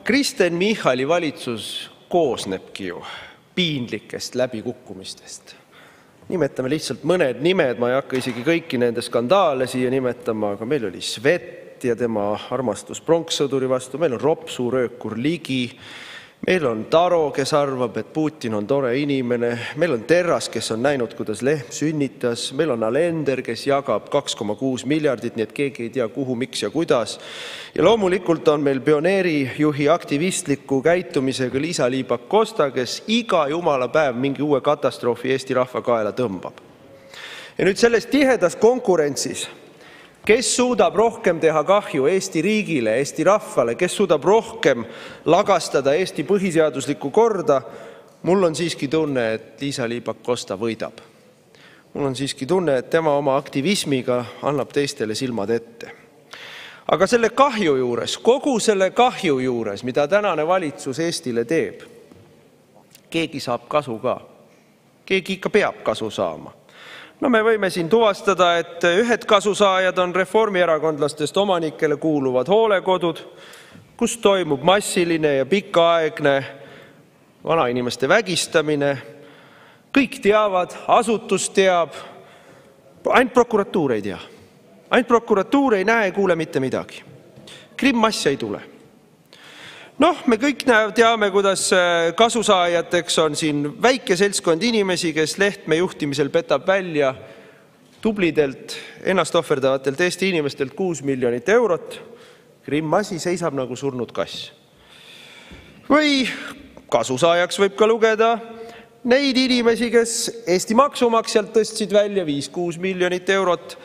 Kristen Michali valitsus koosnebki ju piinlikest läbikukkumistest. Nimetame lihtsalt mõned nimed, ma ei hakka isegi kõiki nende skandaale siia nimetama, aga meil oli Svet ja tema armastus pronkssõduri vastu, meil on ropsuröökur Ligi, meil on Taro, kes arvab, et Putin on tore inimene, meil on Terras, kes on näinud, kuidas lehm sünnitas, meil on Alender, kes jagab 2,6 miljardit, nii et keegi ei tea, kuhu, miks ja kuidas. Ja loomulikult on meil pioneerijuhi aktivistliku käitumisega Liisa-Ly Pakosta, kes iga jumala päev mingi uue katastroofi Eesti rahva kaela tõmbab. Ja nüüd selles tihedas konkurentsis, kes suudab rohkem teha kahju Eesti riigile, Eesti rahvale, kes suudab rohkem lagastada Eesti põhiseaduslikku korda, mul on siiski tunne, et Liisa-Ly Pakosta võidab. Mul on siiski tunne, et tema oma aktivismiga annab teistele silmad ette. Aga selle kahju juures, kogu selle kahju juures, mida tänane valitsus Eestile teeb, keegi saab kasu ka. Keegi ikka peab kasu saama. No me võime siin tuvastada, et ühed kasusaajad on reformierakondlastest omanikele kuuluvad hoolekodud, kus toimub massiline ja pikaaegne vanainimeste vägistamine. Kõik teavad, asutus teab, ainult prokuratuur ei tea. Ainult prokuratuur ei näe, kuule mitte midagi. Krimmasja ei tule. Noh, me kõik teame, kuidas kasusaajateks on siin väike seltskond inimesi, kes Lehtme juhtimisel petab välja tublidelt, ennast ohverdavatelt Eesti inimestelt 6 miljonit eurot. Krimmasi seisab nagu surnud kass. Või kasusaajaks võib ka lugeda neid inimesi, kes Eesti maksumaksjalt tõstsid välja 5-6 miljonit eurot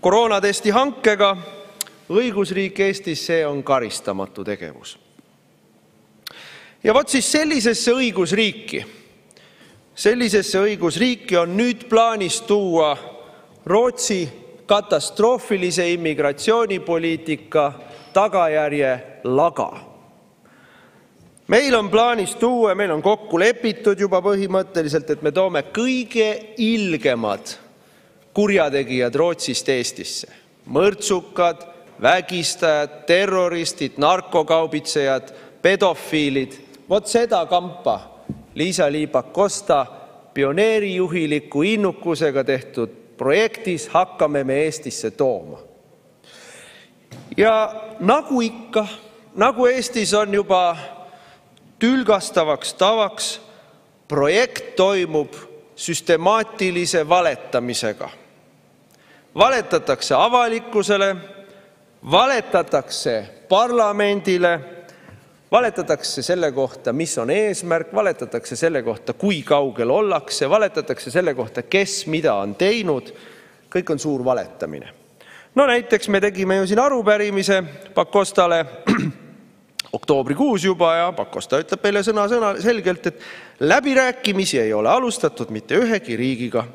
koroonatesti hankega. Õigusriik Eestis, see on karistamatu tegevus. Ja vot siis sellisesse õigusriiki on nüüd plaanis tuua Rootsi katastroofilise immigratsioonipoliitika tagajärje laga. Meil on plaanis tuua, meil on kokku lepitud juba põhimõtteliselt, et me toome kõige ilgemad kurjategijad Rootsist Eestisse. Mõrtsukad, vägistajad, terroristid, narkokaubitsejad, pedofiilid. Vot seda kampa Liisa-Ly Pakosta pioneerijuhiliku innukusega tehtud projektis hakkame me Eestisse tooma. Ja nagu ikka, nagu Eestis on juba tülgastavaks tavaks, projekt toimub süstemaatilise valetamisega. Valetatakse avalikkusele, valetatakse parlamendile, valetatakse selle kohta, mis on eesmärk, valetatakse selle kohta, kui kaugel ollakse, valetatakse selle kohta, kes mida on teinud. Kõik on suur valetamine. No näiteks me tegime ju siin arupärimise Pakostale oktoobrikuus juba ja Pakosta ütleb meile sõna selgelt, et läbirääkimisi ei ole alustatud mitte ühegi riigiga.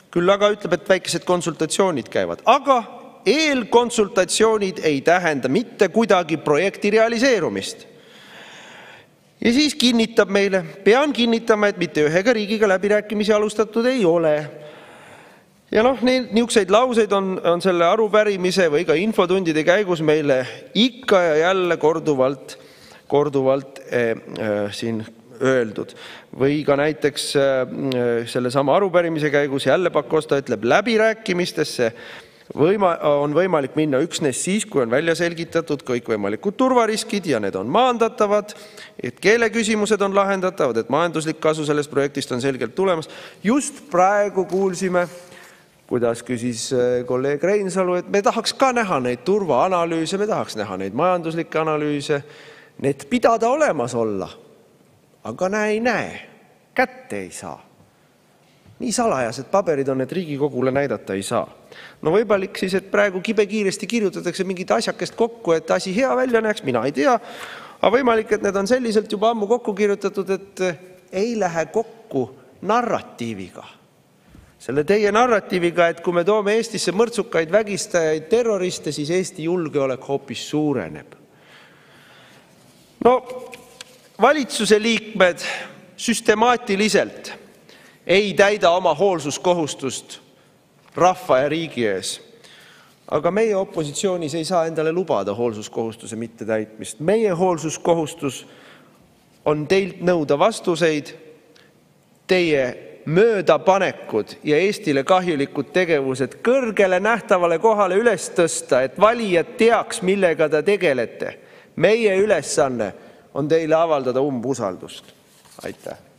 Küll aga ütleb, et väikesed konsultatsioonid käivad. Aga eelkonsultatsioonid ei tähenda mitte kuidagi projekti realiseerumist. Ja siis kinnitab meile, pean kinnitama, et mitte ühega riigiga läbirääkimisi alustatud ei ole. Ja niisuguseid lauseid on selle arupärimise või ka infotundide käigus meile ikka ja jälle korduvalt siin öeldud. Või ka näiteks selle sama arupärimise käigus jälle Pakosta ütleb, läbirääkimistesse on võimalik minna üksnes siis, kui on välja selgitatud kõikvõimalikud turvariskid ja need on maandatavad, et keeleküsimused on lahendatavad, et majanduslik kasu sellest projektist on selgelt tulemas. Just praegu kuulsime, kuidas küsis kolleeg Reinsalu, et me tahaks ka näha neid turvaanalüüse, me tahaks näha neid majanduslikke analüüse, need pidada olemas olla. Aga näe, kätte ei saa. Nii salajased paberid on, et Riigikogule näidata ei saa. No võimalik siis, et praegu kibekiiresti kirjutatakse mingit asjakest kokku, et asi hea välja näeks, mina ei tea. Aga võimalik, et need on selliselt juba ammu kokku kirjutatud, et ei lähe kokku narratiiviga. Selle teie narratiiviga, et kui me toome Eestisse mõrtsukaid, vägistajaid, terroriste, siis Eesti julgeolek hoopis suureneb. No, valitsuse liikmed süstemaatiliselt ei täida oma hoolsuskohustust rahva ja riigi ees. Aga meie opositsioonis ei saa endale lubada hoolsuskohustuse mittetäitmist. Meie hoolsuskohustus on teilt nõuda vastuseid, teie möödapanekud ja Eestile kahjulikud tegevused kõrgele nähtavale kohale üles tõsta, et valijad teaks, millega te tegelete. Meie ülesanne on teile avaldada umbusaldust. Aitäh!